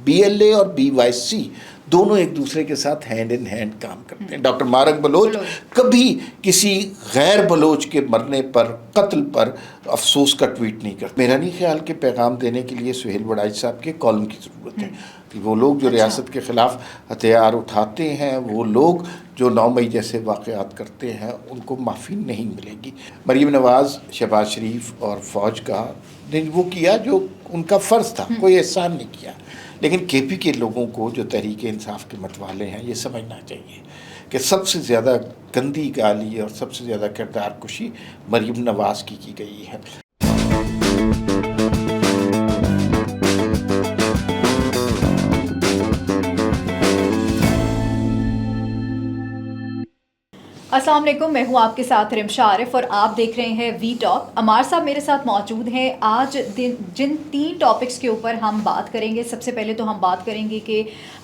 BLA اور BYC دونوں ایک دوسرے کے ساتھ ہینڈ ان ہینڈ کام کرتے ہیں. ڈاکٹر مارک بلوچ کبھی کسی غیر بلوچ کے مرنے پر، قتل پر افسوس کا ٹویٹ نہیں کرتے. میرا نہیں خیال کہ پیغام دینے کے لیے سہیل وڑائچ صاحب کے کالم کی ضرورت ہے. وہ لوگ جو ریاست کے خلاف ہتھیار اٹھاتے ہیں، وہ لوگ جو 9 مئی جیسے واقعات کرتے ہیں، ان کو معافی نہیں ملے گی. مریم نواز، شہباز شریف اور فوج کا نے وہ کیا جو ان کا فرض تھا، کوئی احسان نہیں کیا. لیکن KP کے لوگوں کو جو تحریک انصاف کے متوالے ہیں، یہ سمجھنا چاہیے کہ سب سے زیادہ گندی گالی اور سب سے زیادہ کردار کشی مریم نواز کی گئی ہے. السلام علیکم، میں ہوں آپ کے ساتھ رمشا عارف اور آپ دیکھ رہے ہیں وی ٹاک. عمار صاحب میرے ساتھ موجود ہیں. آج جن 3 ٹاپکس کے اوپر ہم بات کریں گے، سب سے پہلے تو ہم بات کریں گے کہ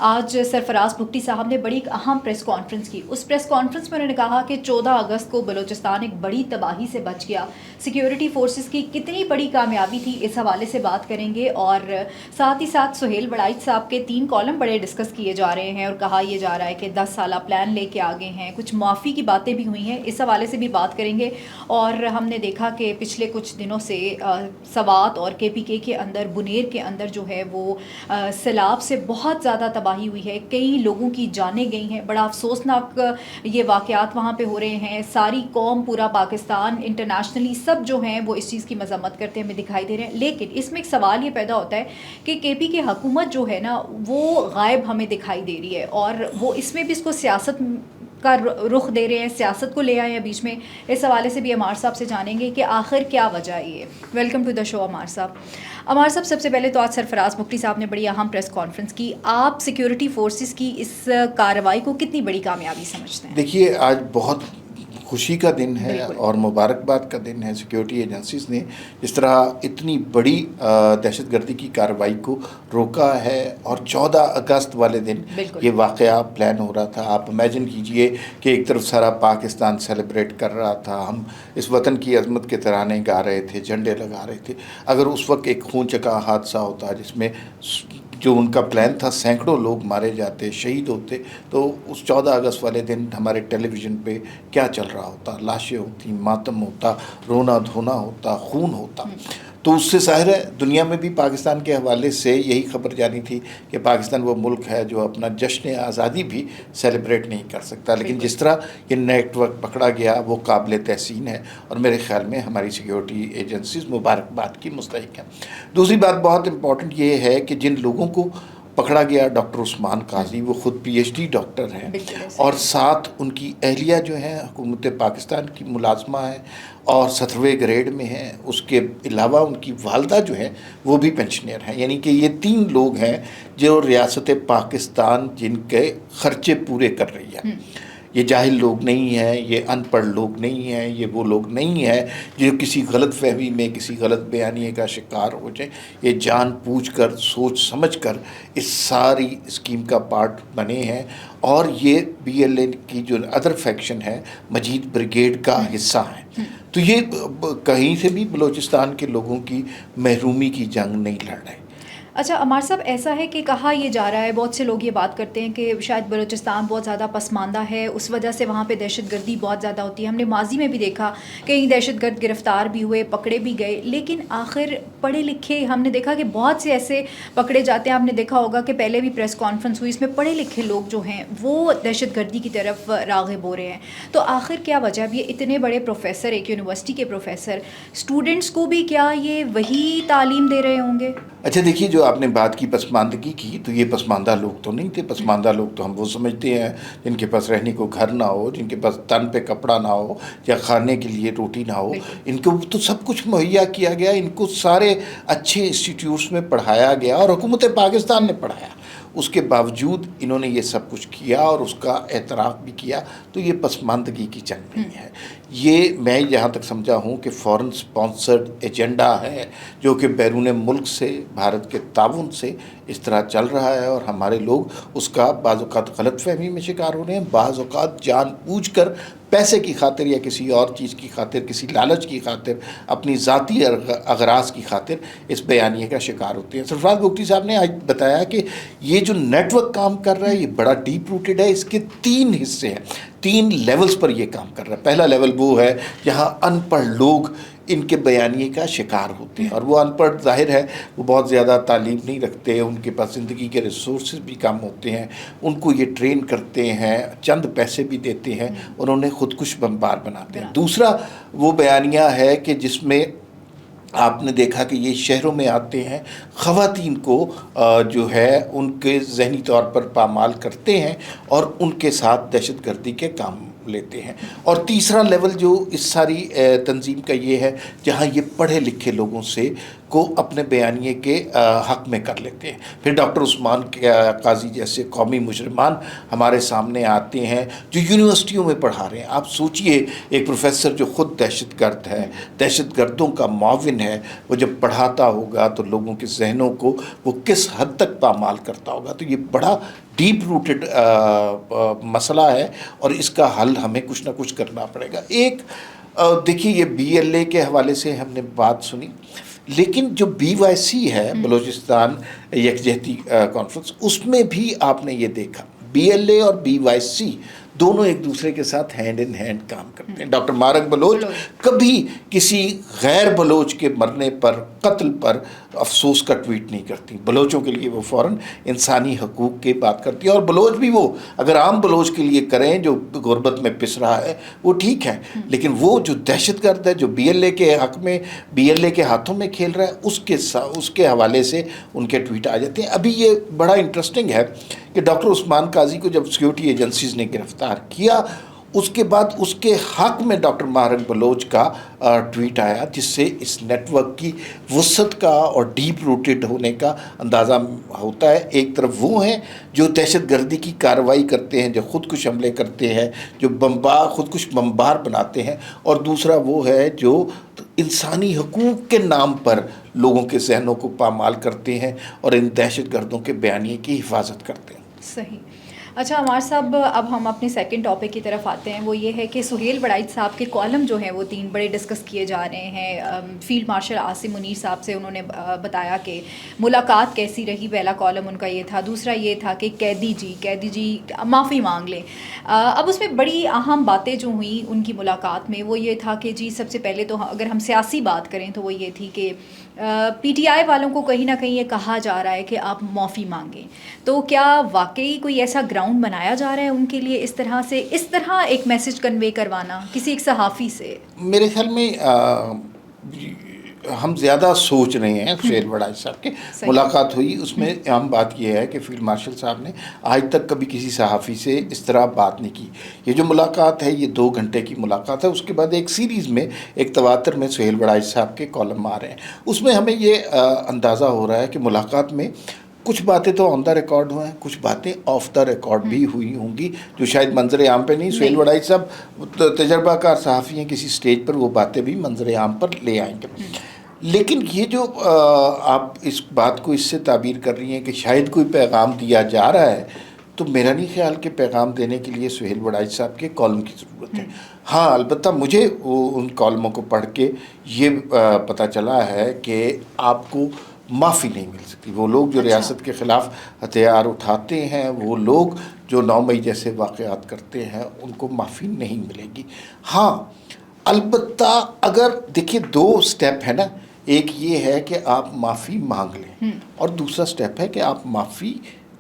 آج سرفراز بگٹی صاحب نے بڑی اہم پریس کانفرنس کی. اس پریس کانفرنس میں انہوں نے کہا کہ 14 اگست کو بلوچستان ایک بڑی تباہی سے بچ گیا. سیکیورٹی فورسز کی کتنی بڑی کامیابی تھی، اس حوالے سے بات کریں گے. اور ساتھ ہی ساتھ سہیل وڑائچ صاحب کے 3 کالم بڑے ڈسکس کیے جا رہے ہیں اور کہا یہ جا رہا ہے کہ 10 سالہ پلان لے کے آگے ہیں. کچھ معافی کی باتیں بھی ہوئی ہیں، اس حوالے سے بھی بات کریں گے. اور ہم نے دیکھا کہ پچھلے کچھ دنوں سے سوات اور KPK کے اندر، بنیر کے اندر جو ہے وہ سیلاب سے بہت زیادہ تباہی ہوئی ہے. کئی لوگوں کی جانیں گئی ہیں. بڑا افسوسناک یہ واقعات وہاں پہ ہو رہے ہیں. ساری قوم، پورا پاکستان، انٹرنیشنلی سب جو ہیں وہ اس چیز کی مذمت کرتے ہمیں دکھائی دے رہے ہیں. لیکن اس میں ایک سوال یہ پیدا ہوتا ہے کہ KP کی حکومت جو ہے نا وہ غائب ہمیں دکھائی دے رہی ہے، اور وہ اس میں بھی اس کو سیاست کا رخ دے رہے ہیں، سیاست کو لے آئے ہیں بیچ میں. اس حوالے سے بھی عمار صاحب سے جانیں گے کہ آخر کیا وجہ ہے یہ. ویلکم ٹو دا شو عمار صاحب. عمار صاحب، سب سے پہلے تو آج سرفراز بگٹی صاحب نے بڑی اہم پریس کانفرنس کی. آپ سیکیورٹی فورسز کی اس کارروائی کو کتنی بڑی کامیابی سمجھتے ہیں؟ دیکھیے، آج بہت خوشی کا دن ہے اور مبارکباد کا دن ہے. سیکیورٹی ایجنسیز نے جس طرح اتنی بڑی دہشت گردی کی کارروائی کو روکا ہے، اور 14 اگست والے دن یہ واقعہ پلان ہو رہا تھا. آپ امیجن کیجئے کہ ایک طرف سارا پاکستان سیلیبریٹ کر رہا تھا، ہم اس وطن کی عظمت کے ترانے گا رہے تھے، جھنڈے لگا رہے تھے. اگر اس وقت ایک خون چکا حادثہ ہوتا جس میں جو ان کا پلان تھا سینکڑوں لوگ مارے جاتے، شہید ہوتے، تو اس 14 اگست والے دن ہمارے ٹیلی ویژن پہ کیا چل رہا ہوتا؟ لاشیں ہوتی، ماتم ہوتا، رونا دھونا ہوتا، خون ہوتا. تو اس سے ظاہر ہے دنیا میں بھی پاکستان کے حوالے سے یہی خبر جانی تھی کہ پاکستان وہ ملک ہے جو اپنا جشن آزادی بھی سیلیبریٹ نہیں کر سکتا. لیکن جس طرح یہ نیٹ ورک پکڑا گیا وہ قابل تحسین ہے، اور میرے خیال میں ہماری سیکیورٹی ایجنسیز مبارکباد کی مستحق ہیں. دوسری بات بہت امپورٹنٹ یہ ہے کہ جن لوگوں کو پکڑا گیا، ڈاکٹر عثمان قاضی، وہ خود PhD ڈاکٹر ہیں، اور ساتھ ان کی اہلیہ جو ہیں حکومت پاکستان کی ملازمہ ہیں اور 17ویں گریڈ میں ہیں. اس کے علاوہ ان کی والدہ جو ہیں وہ بھی پینشنر ہیں. یعنی کہ یہ 3 لوگ ہیں جو ریاست پاکستان جن کے خرچے پورے کر رہی ہے. یہ جاہل لوگ نہیں ہیں، یہ ان پڑھ لوگ نہیں ہیں، یہ وہ لوگ نہیں ہیں جو کسی غلط فہمی میں، کسی غلط بیانیے کا شکار ہو جائیں. یہ جان بوجھ کر، سوچ سمجھ کر اس ساری اسکیم کا پارٹ بنے ہیں، اور یہ BLA کی جو ادر فیکشن ہے مجید بریگیڈ کا حصہ ہیں. تو یہ کہیں سے بھی بلوچستان کے لوگوں کی محرومی کی جنگ نہیں لڑ رہے. اچھا عمار صاحب، ایسا ہے کہ کہا یہ جا رہا ہے، بہت سے لوگ یہ بات کرتے ہیں کہ شاید بلوچستان بہت زیادہ پسماندہ ہے، اس وجہ سے وہاں پہ دہشت گردی بہت زیادہ ہوتی ہے. ہم نے ماضی میں بھی دیکھا کئی دہشت گرد گرفتار بھی ہوئے، پکڑے بھی گئے، لیکن آخر پڑھے لکھے، ہم نے دیکھا کہ بہت سے ایسے پکڑے جاتے ہیں. آپ نے دیکھا ہوگا کہ پہلے بھی پریس کانفرنس ہوئی، اس میں پڑھے لکھے لوگ جو ہیں وہ دہشت گردی کی طرف راغب ہو رہے ہیں. تو آخر کیا وجہ ہے؟ یہ اتنے بڑے پروفیسر، ایک یونیورسٹی کے پروفیسر، اسٹوڈنٹس کو بھی کیا یہ وہی تعلیم دے رہے ہوں گے؟ اچھا دیکھیے، جو آپ نے بات کی پسماندگی کی، تو یہ پسماندہ لوگ تو نہیں تھے. پسماندہ لوگ تو ہم وہ سمجھتے ہیں جن کے پاس رہنے کو گھر نہ ہو، جن کے پاس تن پہ کپڑا نہ ہو یا کھانے کے لیے روٹی نہ ہو. ان کو تو سب کچھ مہیا کیا گیا، ان کو سارے اچھے انسٹیٹیوٹس میں پڑھایا گیا اور حکومت پاکستان نے پڑھایا. اس کے باوجود انہوں نے یہ سب کچھ کیا اور اس کا اعتراف بھی کیا. تو یہ پسماندگی کی جنگ نہیں ہے. یہ میں جہاں تک سمجھا ہوں کہ فورن سپانسرڈ ایجنڈا ہے جو کہ بیرون ملک سے، بھارت کے تعاون سے اس طرح چل رہا ہے اور ہمارے لوگ اس کا بعض اوقات غلط فہمی میں شکار ہو رہے ہیں، بعض اوقات جان بوجھ کر پیسے کی خاطر یا کسی اور چیز کی خاطر، کسی لالچ کی خاطر، اپنی ذاتی اغراض کی خاطر اس بیانیے کا شکار ہوتے ہیں۔ سرفراز بگٹی صاحب نے آج بتایا کہ یہ جو نیٹ ورک کام کر رہا ہے یہ بڑا ڈیپ روٹڈ ہے، اس کے 3 حصے ہیں، 3 لیولز پر یہ کام کر رہا ہے۔ پہلا لیول وہ ہے جہاں ان پڑھ لوگ ان کے بیانیے کا شکار ہوتے ہیں، اور وہ ان پڑھ ظاہر ہے وہ بہت زیادہ تعلیم نہیں رکھتے، ان کے پاس زندگی کے ریسورسز بھی کم ہوتے ہیں، ان کو یہ ٹرین کرتے ہیں، چند پیسے بھی دیتے ہیں اور انہیں خودکش بمبار بناتے ہیں۔ دوسرا وہ بیانیہ ہے کہ جس میں آپ نے دیکھا کہ یہ شہروں میں آتے ہیں، خواتین کو جو ہے ان کے ذہنی طور پر پامال کرتے ہیں اور ان کے ساتھ دہشت گردی کے کام لیتے ہیں۔ اور تیسرا لیول جو اس ساری تنظیم کا یہ ہے جہاں یہ پڑھے لکھے لوگوں سے کو اپنے بیانیے کے حق میں کر لیتے ہیں۔ پھر ڈاکٹر عثمان قاضی جیسے قومی مجرمان ہمارے سامنے آتے ہیں جو یونیورسٹیوں میں پڑھا رہے ہیں۔ آپ سوچئے ایک پروفیسر جو خود دہشت گرد ہے، دہشت گردوں کا معاون ہے، وہ جب پڑھاتا ہوگا تو لوگوں کے ذہنوں کو وہ کس حد تک پامال کرتا ہوگا۔ تو یہ بڑا ڈیپ روٹڈ مسئلہ ہے اور اس کا حل ہمیں کچھ نہ کچھ کرنا پڑے گا۔ ایک دیکھیے یہ BLA کے حوالے سے ہم نے بات سنی، لیکن جو BYC ہے بلوچستان یکجہتی کانفرنس، اس میں بھی آپ نے یہ دیکھا BLA اور BYC دونوں ایک دوسرے کے ساتھ ہینڈ ان ہینڈ کام کرتے ہیں۔ ڈاکٹر مارک بلوچ کبھی کسی غیر بلوچ کے مرنے پر، قتل پر افسوس کا ٹویٹ نہیں کرتی۔ بلوچوں کے لیے وہ فوراً انسانی حقوق کی بات کرتی ہے، اور بلوچ بھی وہ اگر عام بلوچ کے لیے کریں جو غربت میں پس رہا ہے وہ ٹھیک ہے، لیکن وہ جو دہشت گرد ہے جو BLA کے حق میں، BLA کے ہاتھوں میں کھیل رہا ہے، اس کے حوالے سے ان کے ٹویٹ آ جاتے ہیں۔ ابھی یہ بڑا انٹرسٹنگ ہے کہ ڈاکٹر عثمان قاضی کو جب سیکیورٹی ایجنسیز نے گرفتار کیا، اس کے بعد اس کے حق میں ڈاکٹر مارک بلوچ کا ٹویٹ آیا، جس سے اس نیٹ ورک کی وسعت کا اور ڈیپ روٹڈ ہونے کا اندازہ ہوتا ہے۔ ایک طرف وہ ہیں جو دہشت گردی کی کارروائی کرتے ہیں، جو خودکش حملے کرتے ہیں، جو خودکش بمبار بناتے ہیں، اور دوسرا وہ ہے جو انسانی حقوق کے نام پر لوگوں کے ذہنوں کو پامال کرتے ہیں اور ان دہشت گردوں کے بیانیے کی حفاظت کرتے ہیں۔ صحیح۔ اچھا عمار صاحب، اب ہم اپنے سیکنڈ ٹاپک کی طرف آتے ہیں، وہ یہ ہے کہ سہیل وڑائچ صاحب کے کالم جو ہیں وہ 3 بڑے ڈسکس کیے جا رہے ہیں۔ فیلڈ مارشل عاصم منیر صاحب سے انہوں نے بتایا کہ ملاقات کیسی رہی، پہلا کالم ان کا یہ تھا۔ دوسرا یہ تھا کہ قیدی جی معافی مانگ لیں۔ اب اس میں بڑی اہم باتیں جو ہوئیں ان کی ملاقات میں وہ یہ تھا کہ جی سب سے پہلے تو اگر ہم سیاسی بات کریں تو وہ یہ تھی کہ PTI والوں کو کہیں نہ کہیں یہ کہا جا رہا ہے کہ آپ معافی مانگیں، تو کیا واقعی کوئی ایسا گراؤنڈ بنایا جا رہا ہے ان کے لیے اس طرح ایک میسج کنوے کروانا کسی ایک صحافی سے؟ میرے خیال میں ہم زیادہ سوچ رہے ہیں۔ سہیل وڑائچ صاحب کی ملاقات ہوئی، اس میں اہم بات یہ ہے کہ فیلڈ مارشل صاحب نے آج تک کبھی کسی صحافی سے اس طرح بات نہیں کی۔ یہ جو ملاقات ہے یہ 2 گھنٹے کی ملاقات ہے۔ اس کے بعد ایک سیریز میں، ایک تواتر میں سہیل وڑائچ صاحب کے کالم آ رہے ہیں، اس میں ہمیں یہ اندازہ ہو رہا ہے کہ ملاقات میں کچھ باتیں تو آن دا ریکارڈ ہوئے ہیں، کچھ باتیں آف دا ریکارڈ بھی ہوئی ہوں گی جو شاید منظر عام پہ نہیں۔ سہیل وڑائچ صاحب تجربہ کار صحافی ہیں، کسی سٹیج پر وہ باتیں بھی منظر عام پر لے آئیں گے۔ لیکن یہ جو آپ اس بات کو اس سے تعبیر کر رہی ہیں کہ شاید کوئی پیغام دیا جا رہا ہے، تو میرا نہیں خیال کہ پیغام دینے کے لیے سہیل وڑائچ صاحب کے کالم کی ضرورت ہے۔ ہاں البتہ مجھے ان کالموں کو پڑھ کے یہ پتہ چلا ہے کہ آپ کو معافی نہیں مل سکتی۔ وہ لوگ جو ریاست کے خلاف ہتھیار اٹھاتے ہیں، وہ لوگ جو 9 مئی جیسے واقعات کرتے ہیں، ان کو معافی نہیں ملے گی۔ ہاں البتہ اگر دیکھیے 2 سٹیپ ہے نا، ایک یہ ہے کہ آپ معافی مانگ لیں اور دوسرا سٹیپ ہے کہ آپ معافی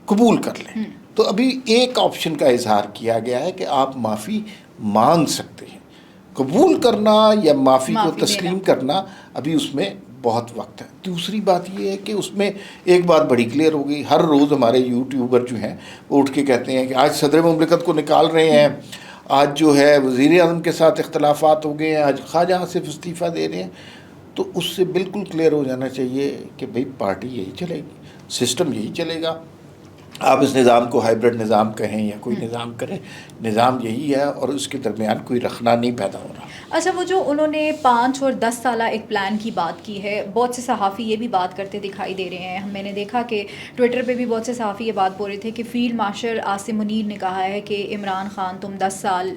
قبول کر لیں۔ تو ابھی ایک آپشن کا اظہار کیا گیا ہے کہ آپ معافی مانگ سکتے ہیں، قبول کرنا یا معافی کو تسلیم کرنا ابھی اس میں بہت وقت ہے۔ دوسری بات یہ ہے کہ اس میں ایک بات بڑی کلیئر ہو گئی، ہر روز ہمارے یوٹیوبر جو ہیں وہ اٹھ کے کہتے ہیں کہ آج صدر مملکت کو نکال رہے ہیں، آج جو ہے وزیر اعظم کے ساتھ اختلافات ہو گئے ہیں، آج خواجہ آصف استعفیٰ دے رہے ہیں۔ تو اس سے بالکل کلیئر ہو جانا چاہیے کہ بھئی پارٹی یہی چلے گی، سسٹم یہی چلے گا، آپ اس نظام کو ہائبرڈ نظام کہیں یا کوئی نظام کریں، نظام یہی ہے اور اس کے درمیان کوئی رخنا نہیں پیدا ہو رہا۔ اچھا، وہ جو انہوں نے 5 اور 10 سالہ ایک پلان کی بات کی ہے، بہت سے صحافی یہ بھی بات کرتے دکھائی دے رہے ہیں، میں نے دیکھا کہ ٹویٹر پہ بھی بہت سے صحافی یہ بات بول رہے تھے کہ فیلڈ مارشل عاصم منیر نے کہا ہے کہ عمران خان تم 10 سال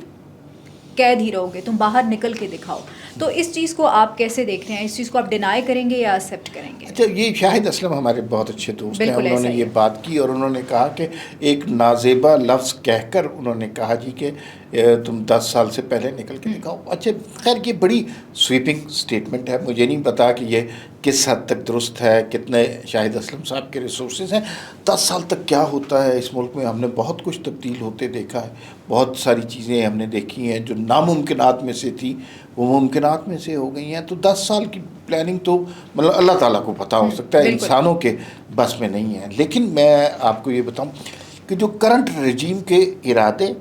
قید ہی رہو گے، تم باہر نکل کے دکھاؤ۔ تو اس چیز کو آپ کیسے دیکھ رہے ہیں؟ اس چیز کو آپ ڈینائی کریں گے یا ایکسیپٹ کریں گے؟ اچھا، یہ شاہد اسلم ہمارے بہت اچھے دوست ہیں، بالکل انہوں نے ایسا ہی یہ ہے۔ بات کی اور انہوں نے کہا کہ ایک نازیبا لفظ کہہ کر انہوں نے کہا جی کہ تم 10 سال سے پہلے نکل کے دکھاؤ۔ اچھا، خیر یہ بڑی سویپنگ سٹیٹمنٹ ہے، مجھے نہیں پتا کہ یہ کس حد تک درست ہے، کتنے شاہد اسلم صاحب کے ریسورسز ہیں۔ 10 سال تک کیا ہوتا ہے اس ملک میں، ہم نے بہت کچھ تبدیل ہوتے دیکھا ہے، بہت ساری چیزیں ہم نے دیکھی ہیں جو ناممکنات میں سے تھی وہ ممکنات میں سے ہو گئی ہیں۔ تو 10 سال کی پلاننگ تو مطلب اللہ تعالیٰ کو پتہ ہو سکتا ہے، بالکل۔ انسانوں کے بس میں نہیں ہے۔ لیکن میں آپ کو یہ بتاؤں کہ جو کرنٹ رجیم کے ارادے،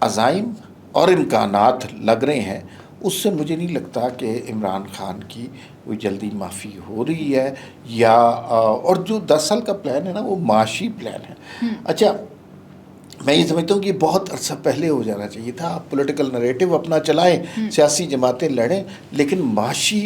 عزائم اور امکانات لگ رہے ہیں، اس سے مجھے نہیں لگتا کہ عمران خان کی کوئی جلدی معافی ہو رہی ہے، یا اور جو 10 سال کا پلان ہے نا وہ معاشی پلان ہے۔ اچھا، میں یہ سمجھتا ہوں کہ یہ بہت عرصہ پہلے ہو جانا چاہیے تھا۔ آپ پولیٹیکل نریٹو اپنا چلائیں، سیاسی جماعتیں لڑیں، لیکن معاشی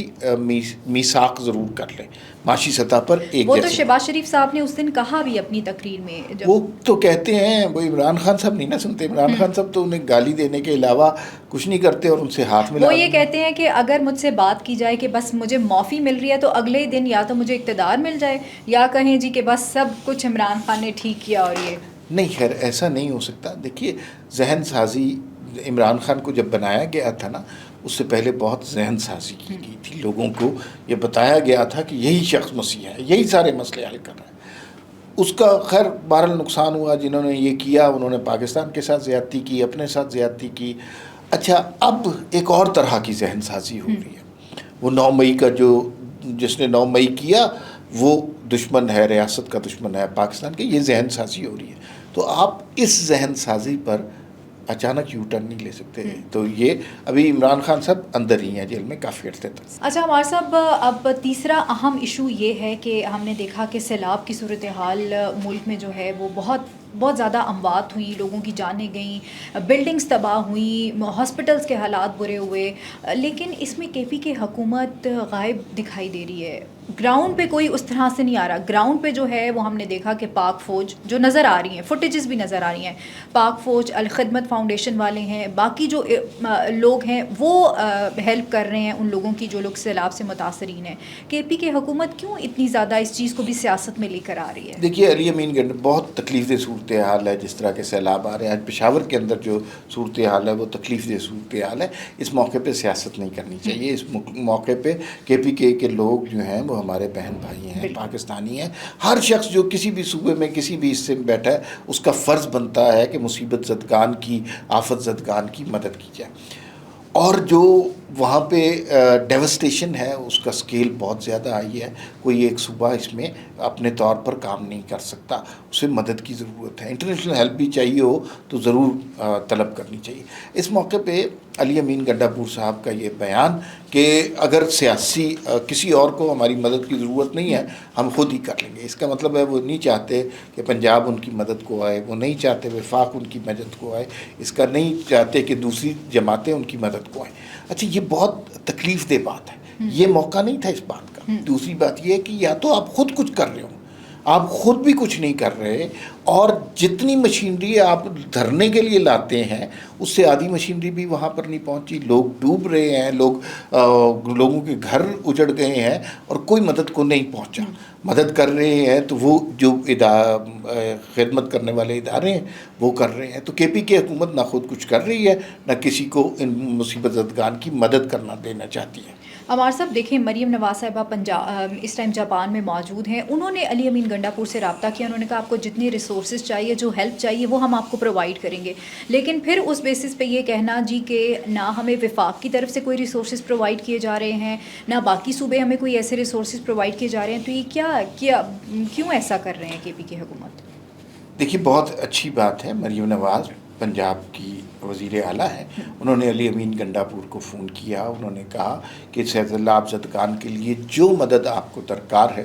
میثاق ضرور کر لیں، معاشی سطح پر ایک وہ تو جیسے۔ شہباز شریف صاحب نے اس دن کہا بھی اپنی تقریر میں، جب وہ تو کہتے ہیں، وہ عمران خان صاحب نہیں نا سنتے، عمران خان صاحب تو انہیں گالی دینے کے علاوہ کچھ نہیں کرتے اور ان سے ہاتھ ملا۔ وہ یہ کہتے ہیں کہ اگر مجھ سے بات کی جائے کہ بس مجھے معافی مل رہی ہے تو اگلے ہی دن یا تو مجھے اقتدار مل جائے یا کہیں جی کہ بس سب کچھ عمران خان نے ٹھیک کیا۔ اور یہ نہیں، خیر ایسا نہیں ہو سکتا۔ دیکھیے، ذہن سازی عمران خان کو جب بنایا گیا تھا نا، اس سے پہلے بہت ذہن سازی کی گئی تھی، لوگوں کو یہ بتایا گیا تھا کہ یہی شخص مسیح ہے، یہی سارے مسئلے حل کر رہا ہے۔ اس کا خیر بہرحال نقصان ہوا، جنہوں نے یہ کیا انہوں نے پاکستان کے ساتھ زیادتی کی، اپنے ساتھ زیادتی کی۔ اچھا، اب ایک اور طرح کی ذہن سازی ہو رہی ہے۔ وہ 9 مئی کا جس نے 9 مئی کیا وہ دشمن ہے، ریاست کا دشمن ہے پاکستان کے، یہ ذہن سازی ہو رہی ہے۔ تو آپ اس ذہن سازی پر اچانک یو ٹرن نہیں لے سکتے۔ تو یہ ابھی عمران خان صاحب اندر ہی ہیں جیل میں کافی عرصے تک۔ اچھا عمار صاحب، اب تیسرا اہم ایشو یہ ہے کہ ہم نے دیکھا کہ سیلاب کی صورتحال ملک میں جو ہے وہ بہت زیادہ اموات ہوئیں، لوگوں کی جانیں گئیں، بلڈنگز تباہ ہوئیں، ہاسپٹلز کے حالات برے ہوئے، لیکن اس میں کے پی کی حکومت غائب دکھائی دے رہی ہے۔ گراؤنڈ پہ کوئی اس طرح سے نہیں آ رہا۔ گراؤنڈ پہ جو ہے وہ ہم نے دیکھا کہ پاک فوج جو نظر آ رہی ہیں، فوٹیجز بھی نظر آ رہی ہیں، پاک فوج، الخدمت فاؤنڈیشن والے ہیں، باقی جو لوگ ہیں وہ ہیلپ کر رہے ہیں ان لوگوں کی جو لوگ سیلاب سے متاثرین ہیں۔ کے پی کی حکومت کیوں اتنی زیادہ اس چیز کو بھی سیاست میں لے کر آ رہی ہے؟ دیکھیے، علی امین گنڈا بہت تکلیف دہ صورتحال ہے، جس طرح کے سیلاب آ رہے ہیں آج پشاور کے اندر، جو صورتحال ہے وہ تکلیف دہ صورتحال ہے۔ اس موقع پہ سیاست نہیں کرنی چاہیے۔ اس موقع پہ کے پی کے لوگ جو ہیں وہ ہمارے بہن بھائی ہیں، پاکستانی ہیں۔ ہر شخص جو کسی بھی صوبے میں کسی بھی حصے میں بیٹھا ہے، اس کا فرض بنتا ہے کہ مصیبت زدگان کی، آفت زدگان کی مدد کی جائے۔ اور جو وہاں پہ ڈیوسٹیشن ہے اس کا سکیل بہت زیادہ آئی ہے۔ کوئی ایک صوبہ اس میں اپنے طور پر کام نہیں کر سکتا، اسے مدد کی ضرورت ہے۔ انٹرنیشنل ہیلپ بھی چاہیے ہو تو ضرور طلب کرنی چاہیے۔ اس موقع پہ علی امین گنڈاپور صاحب کا یہ بیان کہ اگر سیاسی کسی اور کو ہماری مدد کی ضرورت نہیں ہے، ہم خود ہی کر لیں گے، اس کا مطلب ہے وہ نہیں چاہتے کہ پنجاب ان کی مدد کو آئے، وہ نہیں چاہتے وفاق ان کی مدد کو آئے، اس کا نہیں چاہتے کہ دوسری جماعتیں ان کی مدد کو آئیں۔ اچھا، یہ بہت تکلیف دہ بات ہے، یہ موقع نہیں تھا اس بات کا۔ دوسری بات یہ ہے کہ یا تو آپ خود کچھ کر رہے ہو، آپ خود بھی کچھ نہیں کر رہے، اور جتنی مشینری آپ دھرنے کے لیے لاتے ہیں اس سے آدھی مشینری بھی وہاں پر نہیں پہنچی۔ لوگ ڈوب رہے ہیں، لوگوں کے گھر اجڑ گئے ہیں اور کوئی مدد کو نہیں پہنچا۔ مدد کر رہے ہیں تو وہ جو خدمت کرنے والے ادارے ہیں وہ کر رہے ہیں۔ تو کے پی کی حکومت نہ خود کچھ کر رہی ہے، نہ کسی کو ان مصیبت زدگان کی مدد کرنا دینا چاہتی ہے۔ عمار صاحب دیکھیں، مریم نواز صاحبہ اس ٹائم جاپان میں موجود ہیں، انہوں نے علی امین گنڈاپور سے رابطہ کیا، انہوں نے کہا آپ کو جتنے ریسورسز چاہیے، جو ہیلپ چاہیے وہ ہم آپ کو پرووائڈ کریں گے، لیکن پھر اس بیسس پہ یہ کہنا جی کہ نہ ہمیں وفاق کی طرف سے کوئی ریسورسز پرووائڈ کیے جا رہے ہیں، نہ باقی صوبے ہمیں کوئی ایسے ریسورسز پرووائڈ کیے جا رہے ہیں، تو یہ کیوں ایسا کر رہے ہیں کے پی کی حکومت؟ دیکھیے، بہت اچھی بات ہے، مریم نواز پنجاب کی وزیر اعلیٰ ہیں، انہوں نے علی امین گنڈاپور کو فون کیا، انہوں نے کہا کہ سیلاب زدگان کے لیے جو مدد آپ کو درکار ہے